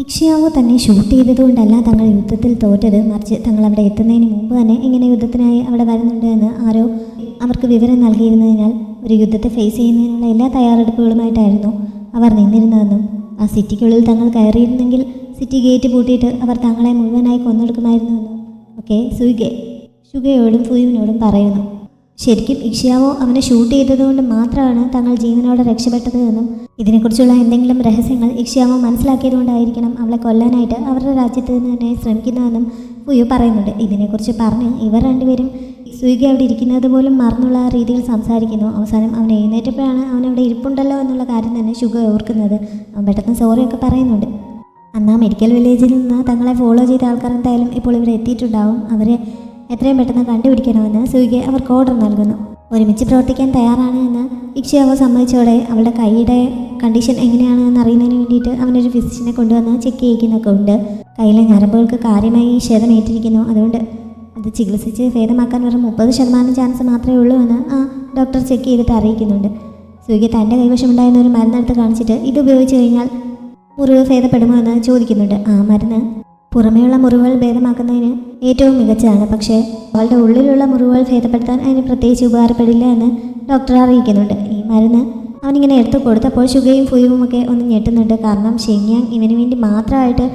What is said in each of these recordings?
ഇക്ഷിയാവോ തന്നെ ഷൂട്ട് ചെയ്തതുകൊണ്ടല്ല തങ്ങൾ യുദ്ധത്തിൽ തോറ്റത്, മറിച്ച് തങ്ങൾ അവിടെ എത്തുന്നതിന് മുമ്പ് തന്നെ ഇങ്ങനെ യുദ്ധത്തിനായി അവിടെ വരുന്നുണ്ട് എന്ന് ആരോ അവർക്ക് വിവരം നൽകിയിരുന്നതിനാൽ ഒരു യുദ്ധത്തെ ഫേസ് ചെയ്യുന്നതിനുള്ള എല്ലാ തയ്യാറെടുപ്പുകളുമായിട്ടായിരുന്നു അവർ നിന്നിരുന്നതെന്നും ആ സിറ്റിക്കുള്ളിൽ തങ്ങൾ കയറിയിരുന്നെങ്കിൽ സിറ്റി ഗേറ്റ് പൂട്ടിയിട്ട് അവർ തങ്ങളെ മുഴുവനായി കൊന്നെടുക്കുമായിരുന്നുവെന്നും ഒക്കെ ഷുഗയോടും ഫുയുവിനോടും പറയുന്നു. ശരിക്കും ഇക്ഷിയാവോ അവനെ ഷൂട്ട് ചെയ്തതുകൊണ്ട് മാത്രമാണ് തങ്ങൾ ജീവനോടെ രക്ഷപ്പെട്ടത് എന്നും ഇതിനെക്കുറിച്ചുള്ള എന്തെങ്കിലും രഹസ്യങ്ങൾ ഇക്ഷിയാവോ മനസ്സിലാക്കിയതുകൊണ്ടായിരിക്കണം അവളെ കൊല്ലാനായിട്ട് അവരുടെ രാജ്യത്ത് നിന്ന് തന്നെ ശ്രമിക്കുന്നതെന്നും ഫുയു പറയുന്നുണ്ട്. ഇതിനെക്കുറിച്ച് പറഞ്ഞ് ഇവർ രണ്ടുപേരും സുയിഗ അവിടെ ഇരിക്കുന്നത് പോലും മറന്നുള്ള രീതിയിൽ സംസാരിക്കുന്നു. അവസാനം അവൻ എഴുന്നേറ്റപ്പോഴാണ് അവനവിടെ ഇരിപ്പുണ്ടല്ലോ എന്നുള്ള കാര്യം തന്നെ ഷുഗ ഓർക്കുന്നത്. അവൻ പെട്ടെന്ന് സോറിയൊക്കെ പറയുന്നുണ്ട്. അന്ന് ആ മെഡിക്കൽ വില്ലേജിൽ നിന്ന് തങ്ങളെ ഫോളോ ചെയ്ത ആൾക്കാർ എന്തായാലും ഇപ്പോൾ ഇവിടെ എത്തിയിട്ടുണ്ടാവും. അവരെ എത്രയും പെട്ടെന്ന് കണ്ടുപിടിക്കണമെന്ന് സുയിഗെ അവർക്ക് ഓർഡർ നൽകുന്നു. ഒരുമിച്ച് പ്രവർത്തിക്കാൻ തയ്യാറാണ് എന്ന് ഇക്ഷിയാവോ സമ്മതിച്ചോടെ അവളുടെ കൈയുടെ കണ്ടീഷൻ എങ്ങനെയാണെന്ന് അറിയുന്നതിന് വേണ്ടിയിട്ട് അവനൊരു ഫിസിഷ്യനെ കൊണ്ടുവന്ന് ചെക്ക് ചെയ്യിക്കുന്നൊക്കെ ഉണ്ട്. കയ്യിലെ ഞരമ്പുകൾക്ക് കാര്യമായി ക്ഷതമേറ്റിരിക്കുന്നു. അതുകൊണ്ട് അത് ചികിത്സിച്ച് ഭേദമാക്കാൻ വെറും 30% ചാൻസ് മാത്രമേ ഉള്ളൂ എന്ന് ആ ഡോക്ടർ ചെക്ക് ചെയ്തിട്ട് അറിയിക്കുന്നുണ്ട്. സുയിഗെ തൻ്റെ കൈവശമുണ്ടായിരുന്ന ഒരു മരുന്നെടുത്ത് കാണിച്ചിട്ട് ഇത് ഉപയോഗിച്ച് കഴിഞ്ഞാൽ മുറിവ് ഭേദപ്പെടുമോ എന്ന് ചോദിക്കുന്നുണ്ട്. ആ മരുന്ന് പുറമേയുള്ള മുറിവുകൾ ഭേദമാക്കുന്നതിന് ഏറ്റവും മികച്ചതാണ്, പക്ഷേ അവളുടെ ഉള്ളിലുള്ള മുറിവുകൾ ഭേദപ്പെടുത്താൻ അതിന് പ്രത്യേകിച്ച് ഉപകാരപ്പെടില്ല എന്ന് ഡോക്ടർ അറിയിക്കുന്നുണ്ട്. ഈ മരുന്ന് അവനിങ്ങനെ എടുത്തു കൊടുത്തപ്പോൾ ഷുഗയും ഫുയുവും ഒക്കെ ഒന്ന് ഞെട്ടുന്നുണ്ട്. കാരണം ഷെങ്യാങ് ഇവന് വേണ്ടി മാത്രമായിട്ട്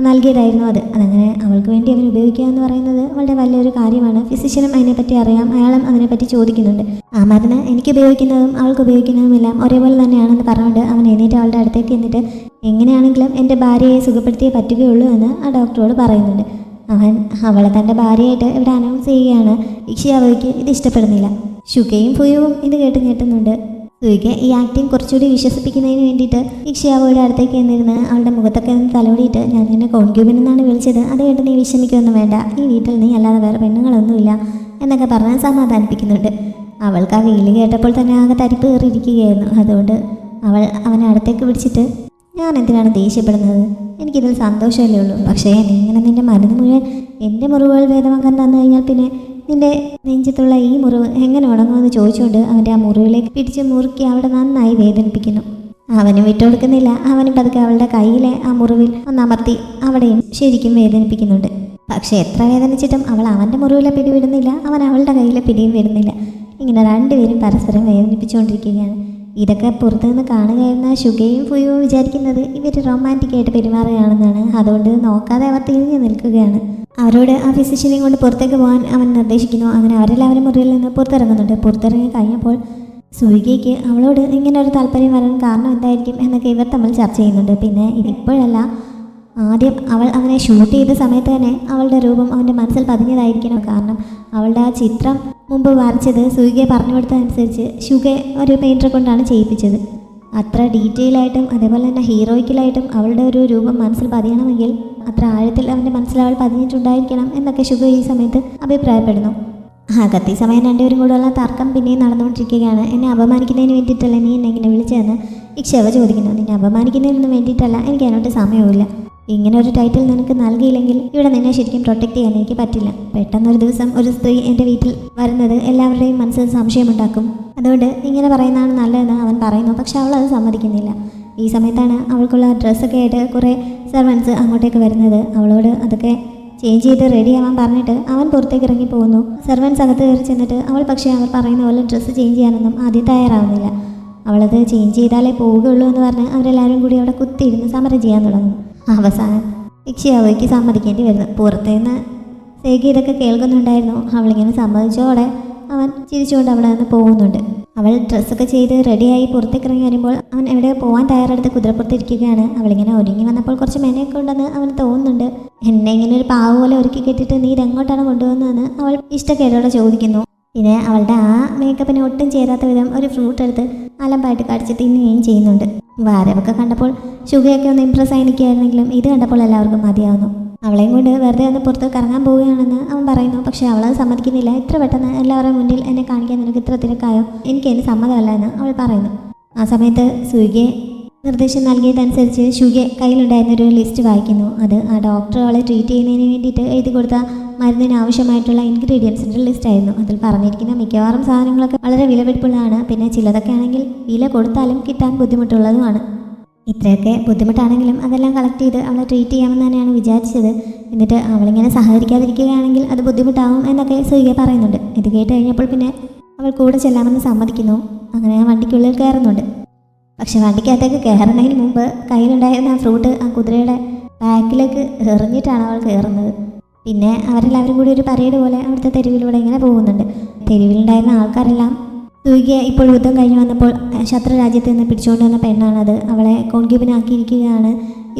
നൽകിയതായിരുന്നു അതങ്ങനെ അവൾക്ക് വേണ്ടി അവൻ ഉപയോഗിക്കുക എന്ന് പറയുന്നത് വളരെ വലിയൊരു കാര്യമാണ്. ഫിസിഷ്യനും അതിനെപ്പറ്റി അറിയാം, അയാളും അതിനെപ്പറ്റി ചോദിക്കുന്നുണ്ട്. ആ മരുന്ന് എനിക്ക് ഉപയോഗിക്കുന്നതും അവൾക്ക് ഉപയോഗിക്കുന്നതുമെല്ലാം ഒരേപോലെ തന്നെയാണെന്ന് പറഞ്ഞുകൊണ്ട് അവൻ എണീറ്റ് അവളുടെ അടുത്തേക്ക് എന്നിട്ട് എങ്ങനെയാണെങ്കിലും എൻ്റെ ഭാര്യയെ സുഖപ്പെടുത്തിയേ പറ്റുകയുള്ളൂ എന്ന് ആ ഡോക്ടറോട് പറയുന്നുണ്ട്. അവളെ തൻ്റെ ഭാര്യയായിട്ട് ഇവിടെ അനൗൺസ് ചെയ്യുകയാണ്. ഇക്ഷിയാവോയ്ക്ക് ഇത് ഇഷ്ടപ്പെടുന്നില്ല. ഷുഗയും ഫുയുവും ഇത് കേട്ട് ഞെട്ടുന്നുണ്ട്. സുയിഗെ ഈ ആക്ടിങ് കുറച്ചുകൂടി വിശ്വസിപ്പിക്കുന്നതിന് വേണ്ടിയിട്ട് ഇക്ഷിയാവോയുടെ അടുത്തേക്ക് എന്നിരുന്ന് അവളുടെ മുഖത്തൊക്കെ ഒന്ന് തലോടിയിട്ട് ഞാൻ നിന്നെ കോൺക്യൂബിൻ എന്നാണ് വിളിച്ചത്, അത് കേട്ട് നീ വിഷമിക്കൊന്നും വേണ്ട, ഈ വീട്ടിൽ നീ അല്ലാതെ വേറെ പെണ്ണുങ്ങളൊന്നുമില്ല എന്നൊക്കെ പറഞ്ഞ് സമാധാനിപ്പിക്കുന്നുണ്ട്. അവൾക്ക് ആ വീല് കേട്ടപ്പോൾ തന്നെ ആകെ തരിപ്പ് കയറിയിരിക്കുകയായിരുന്നു. അതുകൊണ്ട് അവനെ അടുത്തേക്ക് പിടിച്ചിട്ട് ഞാൻ എന്തിനാണ് ദേഷ്യപ്പെടുന്നത്, എനിക്കിതിൽ സന്തോഷമല്ലേ ഉള്ളൂ. പക്ഷേ നീ ഇങ്ങനെ നിൻ്റെ മരുന്ന് മുഴുവൻ എൻ്റെ മുറിവുകൾ ഭേദമാക്കാൻ തന്നു കഴിഞ്ഞാൽ പിന്നെ നിൻ്റെ നെഞ്ചത്തുള്ള ഈ മുറിവ് എങ്ങനെ ഉണങ്ങുമെന്ന് ചോദിച്ചുകൊണ്ട് അവൻ്റെ ആ മുറിവിലേക്ക് പിടിച്ച് മുറുക്കി അവിടെ നന്നായി വേദനിപ്പിക്കുന്നു. അവന് വിട്ടുകൊടുക്കുന്നില്ല. അവന് പതുക്കെ അവളുടെ കയ്യിലെ ആ മുറിവിൽ ഒന്നമർത്തി അവിടെയും ശരിക്കും വേദനിപ്പിക്കുന്നുണ്ട്. പക്ഷേ എത്ര വേദനിച്ചിട്ടും അവൾ അവൻ്റെ മുറിവിലെ പിടി വിടുന്നില്ല, അവൻ അവളുടെ കയ്യിലെ പിടിയും വിടുന്നില്ല. ഇങ്ങനെ രണ്ടുപേരും പരസ്പരം വേദനിപ്പിച്ചുകൊണ്ടിരിക്കുകയാണ്. ഇതൊക്കെ പുറത്തുനിന്ന് കാണുകയായിരുന്ന ഷുഗയും ഫുയുവും വിചാരിക്കുന്നത് ഇവർ റൊമാൻറ്റിക്കായിട്ട് പെരുമാറുകയാണെന്നാണ്. അതുകൊണ്ട് നോക്കാതെ അവർ തിരിഞ്ഞു നിൽക്കുകയാണ്. അവരോട് ആ ഫിസിഷ്യനെയും കൊണ്ട് പുറത്തേക്ക് പോകാൻ അവൻ നിർദ്ദേശിക്കുന്നു. അങ്ങനെ അവരെല്ലാവരും മുറിയിൽ നിന്ന് പുറത്തിറങ്ങുന്നുണ്ട്. പുറത്തിറങ്ങി കഴിഞ്ഞപ്പോൾ സുയിഗയ്ക്ക് അവളോട് ഇങ്ങനെ ഒരു താല്പര്യം വരാൻ കാരണം എന്തായിരിക്കും എന്നൊക്കെ ഇവർ തമ്മിൽ ചർച്ച ചെയ്യുന്നുണ്ട്. പിന്നെ ഇപ്പോഴല്ല, ആദ്യം അവൾ അവനെ ഷൂട്ട് ചെയ്ത സമയത്ത് തന്നെ അവളുടെ രൂപം അവൻ്റെ മനസ്സിൽ പതിഞ്ഞതായിരിക്കണം. കാരണം അവളുടെ ആ ചിത്രം മുമ്പ് വരച്ചത് സുയിഗയെ പറഞ്ഞു കൊടുത്തതനുസരിച്ച് ഷുഗെ ഒരു പെയിൻറ്ററെ കൊണ്ടാണ് ചെയ്യിപ്പിച്ചത്. അത്ര ഡീറ്റെയിൽ ആയിട്ടും അതേപോലെ തന്നെ ഹീറോയിക്കലായിട്ടും അവളുടെ ഒരു രൂപം മനസ്സിൽ പതിയണമെങ്കിൽ അത്ര ആഴത്തിൽ അവൻ്റെ മനസ്സിൽ അവൾ പതിഞ്ഞിട്ടുണ്ടായിരിക്കണം എന്നൊക്കെ ഷുഗ ഈ സമയത്ത് അഭിപ്രായപ്പെടുന്നു. അകത്ത് ഈ സമയം രണ്ടുപേരും കൂടെയുള്ള തർക്കം പിന്നെയും നടന്നുകൊണ്ടിരിക്കുകയാണ്. എന്നെ അപമാനിക്കുന്നതിന് വേണ്ടിയിട്ടല്ല നീ എന്നെ ഇങ്ങനെ വിളിച്ചതെന്ന് ഇക്ഷവ ചോദിക്കുന്നു. നിന്നെ അപമാനിക്കുന്നതിനൊന്നും വേണ്ടിയിട്ടല്ല, എനിക്ക് അതിനോട്ട് സമയവുമില്ല. ഇങ്ങനെ ഒരു ടൈറ്റിൽ നിനക്ക് നൽകിയില്ലെങ്കിൽ ഇവിടെ നിന്നെ ശരിക്കും പ്രൊട്ടക്റ്റ് ചെയ്യാൻ എനിക്ക് പറ്റില്ല. പെട്ടെന്നൊരു ദിവസം ഒരു സ്ത്രീ എൻ്റെ വീട്ടിൽ വരുന്നത് എല്ലാവരുടെയും മനസ്സിൽ സംശയമുണ്ടാക്കും. അതുകൊണ്ട് ഇങ്ങനെ പറയുന്നതാണ് നല്ലതെന്ന് അവൻ പറയുന്നു. പക്ഷെ അവൾ അത് സമ്മതിക്കുന്നില്ല. ഈ സമയത്താണ് അവൾക്കുള്ള ഡ്രസ്സൊക്കെ ആയിട്ട് കുറേ സെർവൻസ് അങ്ങോട്ടേക്ക് വരുന്നത്. അവളോട് അതൊക്കെ ചേഞ്ച് ചെയ്ത് റെഡി ആവാൻ പറഞ്ഞിട്ട് അവൻ പുറത്തേക്ക് ഇറങ്ങി പോകുന്നു. സെർവൻസ് അകത്ത് കയറി ചെന്നിട്ട് അവൾ പക്ഷേ അവർ പറയുന്ന പോലെ ഡ്രസ്സ് ചേഞ്ച് ചെയ്യാനൊന്നും ആദ്യം തയ്യാറാവുന്നില്ല. അവളത് ചേഞ്ച് ചെയ്താലേ പോവുകയുള്ളൂ എന്ന് പറഞ്ഞ് അവരെല്ലാവരും കൂടി അവിടെ കുത്തിയിരുന്ന് സമരം ചെയ്യാൻ തുടങ്ങും. അവസാനം ഇക്ഷിയാവോയ്ക്ക് സമ്മതിക്കേണ്ടി വരുന്നു. പുറത്തുനിന്ന് സേഗി ഇതൊക്കെ കേൾക്കുന്നുണ്ടായിരുന്നു. അവളിങ്ങനെ സമ്മതിച്ചോടെ അവൻ ചിരിച്ചുകൊണ്ട് അവിടെ നിന്ന് പോകുന്നുണ്ട്. അവൾ ഡ്രസ്സൊക്കെ ചെയ്ത് റെഡിയായി പുറത്തേക്ക് ഇറങ്ങി വരുമ്പോൾ അവൻ എവിടെ പോകാൻ തയ്യാറെടുത്ത് കുതിരപ്പുറത്തിരിക്കുകയാണ്. അവളിങ്ങനെ ഒരുങ്ങി വന്നപ്പോൾ കുറച്ച് മെനയൊക്കെ ഉണ്ടെന്ന് അവന് തോന്നുന്നുണ്ട്. എന്നെ ഇങ്ങനെ ഒരു പാവ പോലെ ഒരുക്കി കെട്ടിട്ട് നീ ഇതെങ്ങോട്ടാണ് കൊണ്ടുവന്നതെന്ന് അവൾ ഇഷ്ടക്കേടോടെ ചോദിക്കുന്നു. പിന്നെ അവളുടെ ആ മേക്കപ്പിന് ഒട്ടും ചേരാത്ത വിധം ഒരു ഫ്രൂട്ട് എടുത്ത് അലമ്പായിട്ട് കടിച്ച് തിന്നുകയും ചെയ്യുന്നുണ്ട്. വാരവൊക്കെ കണ്ടപ്പോൾ ഷുഗയൊക്കെ ഒന്ന് ഇംപ്രസ് ആയി നിൽക്കുകയായിരുന്നെങ്കിലും ഇത് കണ്ടപ്പോൾ എല്ലാവർക്കും മതിയാവുന്നു. അവളെയും കൊണ്ട് വെറുതെ ഒന്ന് പുറത്ത് കറങ്ങാൻ പോവുകയാണെന്ന് അവൻ പറയുന്നു. പക്ഷേ അവളത് സമ്മതിക്കുന്നില്ല. ഇത്ര പെട്ടെന്ന് എല്ലാവരുടെയും മുന്നിൽ എന്നെ കാണിക്കാൻ നിനക്ക് ഇത്ര തിരക്കായോ, എനിക്കതിന് സമ്മതമല്ല എന്ന് അവൾ പറയുന്നു. ആ സമയത്ത് സുയിഗയെ നിർദ്ദേശം നൽകിയതനുസരിച്ച് ഷുഗെ കയ്യിലുണ്ടായിരുന്നൊരു ലിസ്റ്റ് വായിക്കുന്നു. അത് ആ ഡോക്ടർ അവളെ ട്രീറ്റ് ചെയ്യുന്നതിന് വേണ്ടിയിട്ട് എഴുതി കൊടുത്ത മരുന്നിന് ആവശ്യമായിട്ടുള്ള ഇൻഗ്രീഡിയൻസിൻ്റെ ലിസ്റ്റായിരുന്നു. അതിൽ പറഞ്ഞിരിക്കുന്ന മിക്കവാറും സാധനങ്ങളൊക്കെ വളരെ വിലപിടിപ്പുള്ളതാണ്. പിന്നെ ചിലതൊക്കെ ആണെങ്കിൽ വില കൊടുത്താലും കിട്ടാൻ ബുദ്ധിമുട്ടുള്ളതുമാണ്. ഇത്രയൊക്കെ ബുദ്ധിമുട്ടാണെങ്കിലും അതെല്ലാം കളക്ട് ചെയ്ത് അവളെ ട്രീറ്റ് ചെയ്യാമെന്ന് തന്നെയാണ് വിചാരിച്ചത്. എന്നിട്ട് അവളിങ്ങനെ സഹകരിക്കാതിരിക്കുകയാണെങ്കിൽ അത് ബുദ്ധിമുട്ടാവും എന്നൊക്കെ സൂര്യ പറയുന്നുണ്ട്. ഇത് കേട്ട് കഴിഞ്ഞപ്പോൾ പിന്നെ അവൾ കൂടെ ചെല്ലാമെന്ന് സമ്മതിക്കുന്നു. അങ്ങനെ ആ വണ്ടിക്കുള്ളിൽ കയറുന്നുണ്ട്. പക്ഷെ വണ്ടിക്കകത്തേക്ക് കയറുന്നതിന് മുമ്പ് കയ്യിലുണ്ടായിരുന്ന ആ ഫ്രൂട്ട് ആ കുതിരയുടെ ബാക്കിലേക്ക് എറിഞ്ഞിട്ടാണ് അവൾ കയറുന്നത്. പിന്നെ അവരെല്ലാവരും കൂടി ഒരു പരേഡ് പോലെ അവിടുത്തെ തെരുവിലൂടെ ഇങ്ങനെ പോകുന്നുണ്ട്. തെരുവിലുണ്ടായിരുന്ന ആൾക്കാരെല്ലാം സൂര്യ ഇപ്പോൾ യുദ്ധം കഴിഞ്ഞ് വന്നപ്പോൾ ശത്രു രാജ്യത്ത് നിന്ന് പിടിച്ചുകൊണ്ട് വന്ന പെണ്ണാണത്, അവളെ കോൺക്യൂബിനാക്കിയിരിക്കുകയാണ്,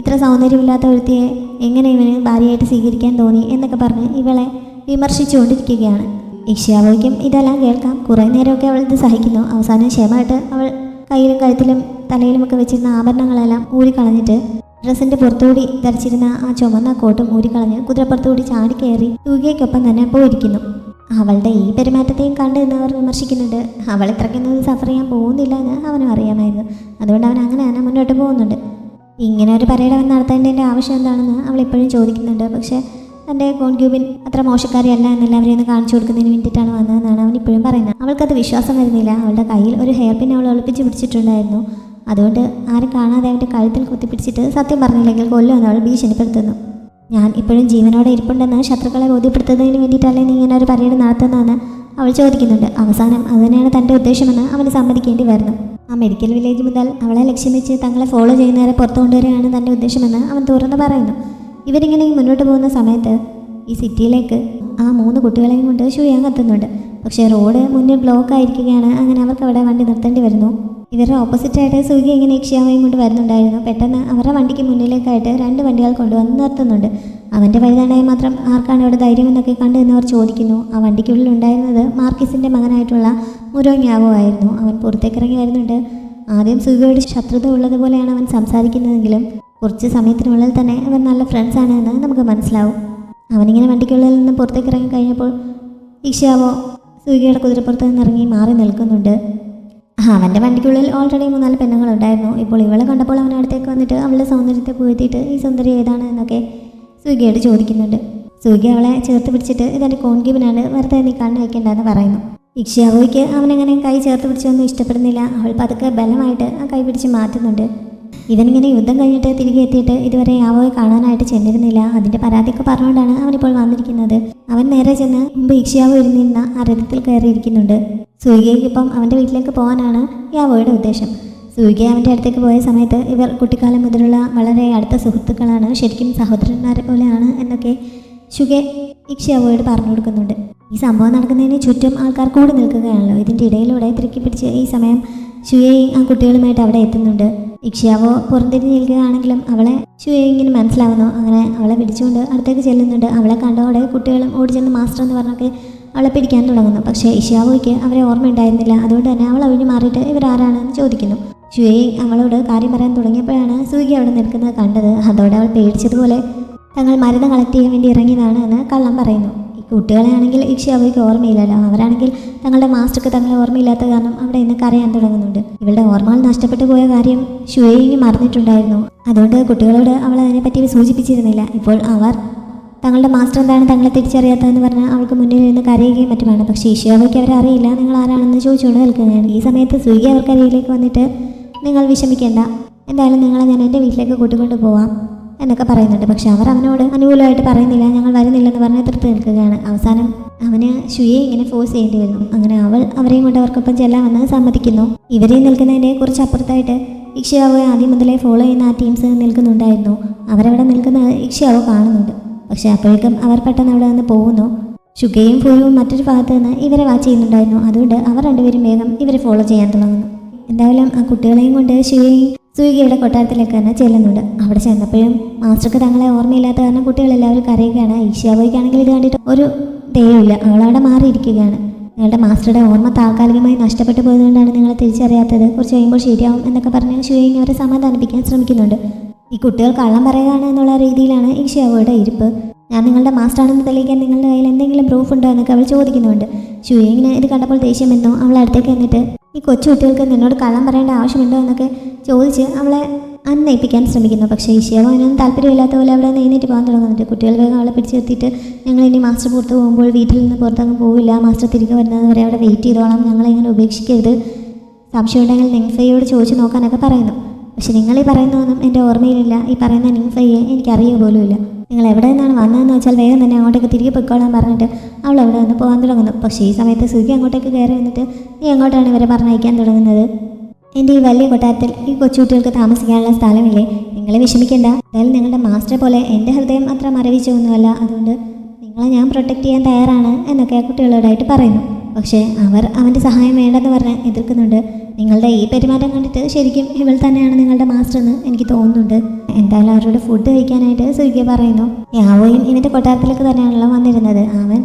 ഇത്ര സൗന്ദര്യമില്ലാത്ത ഒരുത്തിയെ എങ്ങനെ ഇവന് ഭാര്യയായിട്ട് സ്വീകരിക്കാൻ തോന്നി എന്നൊക്കെ പറഞ്ഞ് ഇവളെ വിമർശിച്ചുകൊണ്ടിരിക്കുകയാണ്. ഇക്ഷ്യാവോയ്ക്കും ഇതെല്ലാം കേൾക്കാം. കുറേ നേരമൊക്കെ അവൾ ഇത് സഹിക്കുന്നു. അവസാനം ക്ഷമമായിട്ട് അവൾ കയ്യിലും കഴുത്തിലും തലയിലുമൊക്കെ വെച്ചിരുന്ന ആഭരണങ്ങളെല്ലാം ഊരിക്കളഞ്ഞിട്ട് ഡ്രസ്സിൻ്റെ പുറത്തുകൂടി ധരിച്ചിരുന്ന ആ ചുമന്ന കോട്ടും ഊരിക്കളഞ്ഞ് കുതിരപ്പുറത്തുകൂടി ചാടിക്കയറി സൂര്യയ്ക്കൊപ്പം തന്നെ പോയിരിക്കുന്നു. അവളുടെ ഈ പെരുമാറ്റത്തെയും കണ്ട് എന്നവർ വിമർശിക്കുന്നുണ്ട്. അവൾ ഇത്രയ്ക്കൊന്നും സഫർ ചെയ്യാൻ പോകുന്നില്ല എന്ന് അവനും അറിയാമായിരുന്നു. അതുകൊണ്ട് അവൻ അങ്ങനെ തന്നെ മുന്നോട്ട് പോകുന്നുണ്ട്. ഇങ്ങനെ ഒരു പരേഡ് അവൻ നടത്തേണ്ടതിൻ്റെ ആവശ്യം എന്താണെന്ന് അവൾ ഇപ്പോഴും ചോദിക്കുന്നുണ്ട്. പക്ഷേ തൻ്റെ കോൺക്യൂബിൻ അത്ര മോശക്കാരിയല്ല എന്നെല്ലാവരെയും ഒന്ന് കാണിച്ചു കൊടുക്കുന്നതിന് വേണ്ടിയിട്ടാണ് വന്നതെന്നാണ് അവൻ ഇപ്പോഴും പറയുന്നത്. അവൾക്കത് വിശ്വാസം വരുന്നില്ല. അവളുടെ കയ്യിൽ ഒരു ഹെയർ പിൻ അവൾ ഒളിപ്പിച്ച് പിടിച്ചിട്ടുണ്ടായിരുന്നു. അതുകൊണ്ട് ആരും കാണാതെ അവൻ്റെ കഴുത്തിൽ കുത്തിപ്പിടിച്ചിട്ട് സത്യം പറഞ്ഞില്ലെങ്കിൽ കൊല്ലുമെന്ന് അവൾ ഭീഷണിപ്പെടുത്തുന്നു. ഞാൻ ഇപ്പോഴും ജീവനോടെ ഇരിപ്പുണ്ടെന്ന് ശത്രുക്കളെ ബോധ്യപ്പെടുത്തുന്നതിന് വേണ്ടിയിട്ടല്ലേ നീ ഇങ്ങനെ ഒരു പരേഡ് നടത്തുന്നതെന്ന് അവൾ ചോദിക്കുന്നുണ്ട്. അവസാനം അതുതന്നെയാണ് തൻ്റെ ഉദ്ദേശമെന്ന് അവന് സമ്മതിക്കേണ്ടി വരുന്നു. ആ മെഡിക്കൽ വില്ലേജ് മുതൽ അവളെ ലക്ഷ്യം വെച്ച് തങ്ങളെ ഫോളോ ചെയ്യുന്നവരെ പുറത്തു കൊണ്ടുവരികയാണ് തൻ്റെ ഉദ്ദേശമെന്ന് അവൻ തുറന്ന് പറയുന്നു. ഇവരിങ്ങനെ മുന്നോട്ട് പോകുന്ന സമയത്ത് ഈ സിറ്റിയിലേക്ക് ആ 3 കുട്ടികളെയും കൊണ്ട് ഷൂയാൻ എത്തുന്നുണ്ട്. പക്ഷേ റോഡ് മുന്നിൽ ബ്ലോക്ക് ആയിരിക്കുകയാണ്. അങ്ങനെ അവർക്ക് അവിടെ വണ്ടി നിർത്തേണ്ടി വരുന്നു. ഇവരുടെ ഓപ്പോസിറ്റായിട്ട് സൂര്യ ഇങ്ങനെ ഇക്ഷ്യാവയും കൊണ്ട് വരുന്നുണ്ടായിരുന്നു. പെട്ടെന്ന് അവരുടെ വണ്ടിക്ക് മുന്നിലേക്കായിട്ട് 2 വണ്ടികൾ കൊണ്ടുവന്ന് നിർത്തുന്നുണ്ട്. അവൻ്റെ വഴിതണ്ടായി മാത്രം ആർക്കാണ് ഇവിടെ ധൈര്യമെന്നൊക്കെ കണ്ടു എന്നവർ ചോദിക്കുന്നു. ആ വണ്ടിക്കുള്ളിൽ ഉണ്ടായിരുന്നത് മാർക്കിസിൻ്റെ മകനായിട്ടുള്ള മുരോങ്യാവോ ആയിരുന്നു. അവൻ പുറത്തേക്കിറങ്ങി വരുന്നുണ്ട്. ആദ്യം സൂര്യയോട് ശത്രുത ഉള്ളതുപോലെയാണ് അവൻ സംസാരിക്കുന്നതെങ്കിലും കുറച്ച് സമയത്തിനുള്ളിൽ തന്നെ അവർ നല്ല ഫ്രണ്ട്സാണ് എന്ന് നമുക്ക് മനസ്സിലാവും. അവനിങ്ങനെ വണ്ടിക്കുള്ളിൽ നിന്ന് പുറത്തേക്ക് ഇറങ്ങി കഴിഞ്ഞപ്പോൾ ഇക്ഷ്യാവോ സൂര്യയുടെ കുതിരപ്പുറത്ത് നിന്നിറങ്ങി മാറി നിൽക്കുന്നുണ്ട്. അവൻ്റെ വണ്ടിക്കുള്ളിൽ ഓൾറെഡി 3-4 പെണ്ണുങ്ങളുണ്ടായിരുന്നു. ഇപ്പോൾ ഇവളെ കണ്ടപ്പോൾ അവൻ അടുത്തേക്ക് വന്നിട്ട് അവളുടെ സൗന്ദര്യത്തെ പുകഴ്ത്തിയിട്ട് ഈ സുന്ദരി ഏതാണ് എന്നൊക്കെ സൂര്യയോട് ചോദിക്കുന്നുണ്ട്. സൂര്യ അവളെ ചേർത്ത് പിടിച്ചിട്ട് ഇതെൻ്റെ കോൺക്യൂബിനാണ്, വെറുതെ നീ കണ്ണ് വയ്ക്കേണ്ടെന്ന് പറയുന്നു. ഇക്ഷ്യാവോയ്ക്ക് അവനെങ്ങനെ കൈ ചേർത്ത് പിടിച്ചൊന്നും ഇഷ്ടപ്പെടുന്നില്ല. അവൾ പതുക്കെ ബലമായിട്ട് ആ കൈ പിടിച്ച് മാറ്റുന്നുണ്ട്. ഇവനിങ്ങനെ യുദ്ധം കഴിഞ്ഞിട്ട് തിരികെ എത്തിയിട്ട് ഇതുവരെ യാവോയെ കാണാനായിട്ട് ചെന്നിരുന്നില്ല. അതിൻ്റെ പരാതിയൊക്കെ പറഞ്ഞുകൊണ്ടാണ് അവനിപ്പോൾ വന്നിരിക്കുന്നത്. അവൻ നേരെ ചെന്ന് മുമ്പ് ഇക്ഷ്യാവോ ഇരുന്നിരുന്ന ആ രഥത്തിൽ കയറിയിരിക്കുന്നുണ്ട്. സൂര്യയ്ക്കൊപ്പം അവൻ്റെ വീട്ടിലേക്ക് പോകാനാണ് യാവോയുടെ ഉദ്ദേശം. സൂര്യ അവൻ്റെ അടുത്തേക്ക് പോയ സമയത്ത് ഇവർ കുട്ടിക്കാലം മുതലുള്ള വളരെ അടുത്ത സുഹൃത്തുക്കളാണ്, ശരിക്കും സഹോദരന്മാരെ പോലെയാണ് എന്നൊക്കെ ഷുഗെ ഇക്ഷ്യാവോയോട് പറഞ്ഞു കൊടുക്കുന്നുണ്ട്. ഈ സംഭവം നടക്കുന്നതിന് ചുറ്റും ആൾക്കാർ കൂടി നിൽക്കുകയാണല്ലോ. ഇതിൻ്റെ ഇടയിലൂടെ തിരക്കി പിടിച്ച് ഈ സമയം ഷുയയും ആ കുട്ടികളുമായിട്ട് അവിടെ എത്തുന്നുണ്ട്. ഇക്ഷ്യാവോ പുറംതിരിഞ്ഞ് നിൽക്കുകയാണെങ്കിലും അവളെ ഷുയയിങ്ങിന് മനസ്സിലാവുന്നു. അങ്ങനെ അവളെ പിടിച്ചുകൊണ്ട് അടുത്തേക്ക് ചെല്ലുന്നുണ്ട്. അവളെ കണ്ടോടെ കുട്ടികളും ഓടിച്ചെന്ന് മാസ്റ്റർ എന്ന് പറഞ്ഞൊക്കെ അവളെ പിടിക്കാൻ തുടങ്ങുന്നു. പക്ഷേ ഇക്ഷ്യാവോയ്ക്ക് അവരെ ഓർമ്മയുണ്ടായിരുന്നില്ല. അതുകൊണ്ട് തന്നെ അവൾ ഒഴിഞ്ഞു മാറിയിട്ട് ഇവരാരാണെന്ന് ചോദിക്കുന്നു. ഷുയയി അവളോട് കാര്യം പറയാൻ തുടങ്ങിയപ്പോഴാണ് സൂര്യ അവിടെ നിൽക്കുന്നത് കണ്ടത്. അതോടെ അവൾ പേടിച്ചതുപോലെ തങ്ങൾ മരുന്ന് കളക്ട് ചെയ്യാൻ വേണ്ടി ഇറങ്ങിയതാണ് എന്ന് കള്ളം പറയുന്നു. ഈ കുട്ടികളെ ആണെങ്കിൽ ഇക്ഷ്യാവോയ്ക്ക് ഓർമ്മയില്ലല്ലോ. അവരാണെങ്കിൽ തങ്ങളുടെ മാസ്റ്റർക്ക് തങ്ങളെ ഓർമ്മയില്ലാത്ത കാരണം അവിടെ ഇന്ന് കരയാൻ തുടങ്ങുന്നുണ്ട്. ഇവളുടെ ഓർമ്മകൾ നഷ്ടപ്പെട്ടു പോയ കാര്യം ഷുയയിങ് മറന്നിട്ടുണ്ടായിരുന്നു. അതുകൊണ്ട് കുട്ടികളോട് അവൾ അതിനെപ്പറ്റി സൂചിപ്പിച്ചിരുന്നില്ല. ഇപ്പോൾ അവർ തങ്ങളുടെ മാസ്റ്റർ എന്താണ് തങ്ങളെ തിരിച്ചറിയാത്തതെന്ന് പറഞ്ഞാൽ അവൾക്ക് മുന്നിൽ നിന്ന് കരയുകയും മറ്റുമാണ്. പക്ഷേ ഇക്ഷ്യാവോയ്ക്ക് അവരെ അറിയില്ല, നിങ്ങൾ ആരാണെന്ന് ചോദിച്ചുകൊണ്ട് നിൽക്കുകയാണ്. ഈ സമയത്ത് സൂര്യ അവർക്കരികിലേക്ക് വന്നിട്ട് നിങ്ങൾ വിഷമിക്കേണ്ട, എന്തായാലും നിങ്ങളെ ഞാൻ എൻ്റെ വീട്ടിലേക്ക് കൂട്ടിക്കൊണ്ട് പോവാം എന്നൊക്കെ പറയുന്നുണ്ട്. പക്ഷെ അവർ അവനോട് അനുകൂലമായിട്ട് പറയുന്നില്ല, ഞങ്ങൾ വരുന്നില്ലെന്ന് പറഞ്ഞ് എതിർത്ത് നിൽക്കുകയാണ്. അവസാനം അവന് ഷുയെ ഇങ്ങനെ ഫോഴ്സ് ചെയ്യേണ്ടി വരുന്നു. അങ്ങനെ അവൾ അവരെയും കൊണ്ട് അവർക്കൊപ്പം ചെല്ലാമെന്ന് സമ്മതിക്കുന്നു. ഇവരെയും നിൽക്കുന്നതിൻ്റെ കുറച്ച് അപ്പുറത്തായിട്ട് ഇക്ഷ്യാവോയെ ആദ്യം മുതലേ ഫോളോ ചെയ്യുന്ന ആ ടീംസ് നിൽക്കുന്നുണ്ടായിരുന്നു. അവരവിടെ നിൽക്കുന്നത് ഇക്ഷ്യാവോ കാണുന്നുണ്ട്. പക്ഷെ അപ്പോഴേക്കും അവർ പെട്ടെന്ന് അവിടെ നിന്ന് പോകുന്നു. ഷുഗയും ഫുയും മറ്റൊരു ഭാഗത്ത് നിന്ന് ഇവരെ വാച്ച് ചെയ്യുന്നുണ്ടായിരുന്നു. അതുകൊണ്ട് അവർ രണ്ടുപേരും വേഗം ഇവരെ ഫോളോ ചെയ്യാൻ തുടങ്ങുന്നു. എന്തായാലും ആ കുട്ടികളെയും കൊണ്ട് ഷുയയും സൂര്യയുടെ കൊട്ടാരത്തിലേക്ക് തന്നെ ചെല്ലുന്നുണ്ട്. അവിടെ ചെന്നപ്പോഴും മാസ്റ്റർക്ക് തങ്ങളെ ഓർമ്മയില്ലാത്ത കാരണം കുട്ടികളെല്ലാവരും കരയുകയാണ്. ഇക്ഷ്യാവോയ്ക്കാണെങ്കിൽ ഇത് കണ്ടിട്ട് ഒരു ദയവില്ല, അവളവിടെ മാറിയിരിക്കുകയാണ്. നിങ്ങളുടെ മാസ്റ്ററുടെ ഓർമ്മ താൽക്കാലികമായി നഷ്ടപ്പെട്ടു പോയതുകൊണ്ടാണ് നിങ്ങളെ തിരിച്ചറിയാത്തത്, കുറച്ച് കഴിയുമ്പോൾ ശരിയാവും എന്നൊക്കെ പറഞ്ഞ് ഷുയയും അവരെ സമാധാനിപ്പിക്കാൻ ശ്രമിക്കുന്നുണ്ട്. ഈ കുട്ടികൾ കള്ളം പറയുകയാണ് എന്നുള്ള രീതിയിലാണ് ഇക്ഷ്യാവോയുടെ ഇരിപ്പ്. ഞാൻ നിങ്ങളുടെ മാസ്റ്ററാണെന്ന് തെളിയിക്കാൻ നിങ്ങളുടെ കയ്യിൽ എന്തെങ്കിലും പ്രൂഫ് ഉണ്ടോ എന്നൊക്കെ അവൾ ചോദിക്കുന്നുണ്ട്. ഷുയയിങ്ങിന് ഇത് കണ്ടപ്പോൾ ദേഷ്യം വന്നു. അവൾ അടുത്തേക്ക് എന്നിട്ട് ഈ കൊച്ചു കുട്ടികൾക്ക് നിന്നോട് കള്ളം പറയേണ്ട ആവശ്യമുണ്ടോ എന്നൊക്കെ ചോദിച്ച് അവളെ അന്നയിപ്പിക്കാൻ ശ്രമിക്കുന്നു. പക്ഷേ ഇക്ഷ്യാവോ അതിനൊന്നും താല്പര്യമില്ലാത്ത പോലെ അവിടെ എഴുന്നേറ്റ് പോകാൻ തുടങ്ങുന്നുണ്ട്. കുട്ടികൾ വേഗം അവളെ പിടിച്ചെത്തിയിട്ട് ഞങ്ങൾ ഇനി മാസ്റ്റർ പുറത്ത് പോകുമ്പോൾ വീട്ടിൽ നിന്ന് പുറത്തങ്ങ് പോവില്ല, മാസ്റ്റർ തിരികെ വരുന്നത് വരെ അവിടെ വെയിറ്റ് ചെയ്തോളാം, ഞങ്ങളിങ്ങനെ ഉപേക്ഷിക്കരുത്, സംശയം ഉണ്ടെങ്കിൽ നിംഫയോട് ചോദിച്ചു നോക്കാനൊക്കെ പറയുന്നു. പക്ഷെ നിങ്ങൾ ഈ പറയുന്നതൊന്നും എൻ്റെ ഓർമ്മയിലില്ല. ഈ പറയുന്ന നിംഫയെ എനിക്കറിയുക പോലുമില്ല. നിങ്ങൾ എവിടെ നിന്നാണ് വന്നതെന്ന് വെച്ചാൽ വേഗം തന്നെ അങ്ങോട്ടേക്ക് തിരികെ പൊയ്ക്കോളാൻ പറഞ്ഞിട്ട് അവൾ അവിടെ നിന്ന് പോകാൻ തുടങ്ങുന്നു. പക്ഷേ ഈ സമയത്ത് സുഖി അങ്ങോട്ടേക്ക് കയറി വന്നിട്ട് നീ എങ്ങോട്ടാണ് ഇവരെ പറഞ്ഞയക്കാൻ തുടങ്ങുന്നത്? എൻ്റെ ഈ വലിയ കൊട്ടാരത്തിൽ ഈ കൊച്ചുകുട്ടികൾക്ക് താമസിക്കാനുള്ള സ്ഥലമില്ലേ? നിങ്ങൾ വിഷമിക്കേണ്ട. എന്തായാലും നിങ്ങളുടെ മാസ്റ്റർ പോലെ എൻ്റെ ഹൃദയം അത്ര മരവിച്ചൊന്നുമല്ല. അതുകൊണ്ട് നിങ്ങളെ ഞാൻ പ്രൊട്ടക്റ്റ് ചെയ്യാൻ തയ്യാറാണ് എന്നൊക്കെ കുട്ടികളോടായിട്ട് പറയുന്നു. പക്ഷേ അവർ അവൻ്റെ സഹായം വേണ്ടെന്ന് പറഞ്ഞ് എതിർക്കുന്നുണ്ട്. നിങ്ങളുടെ ഈ പെരുമാറ്റം കണ്ടിട്ട് ശരിക്കും ഇവൾ തന്നെയാണ് നിങ്ങളുടെ മാസ്റ്റർ എന്ന് എനിക്ക് തോന്നുന്നുണ്ട്. എന്തായാലും അവരോട് ഫുഡ് കഴിക്കാനായിട്ട് സുഖിയെ പറയുന്നു. യാവോയും ഇവൻ്റെ കൊട്ടാരത്തിലേക്ക് തന്നെയാണല്ലോ വന്നിരുന്നത്. അവൻ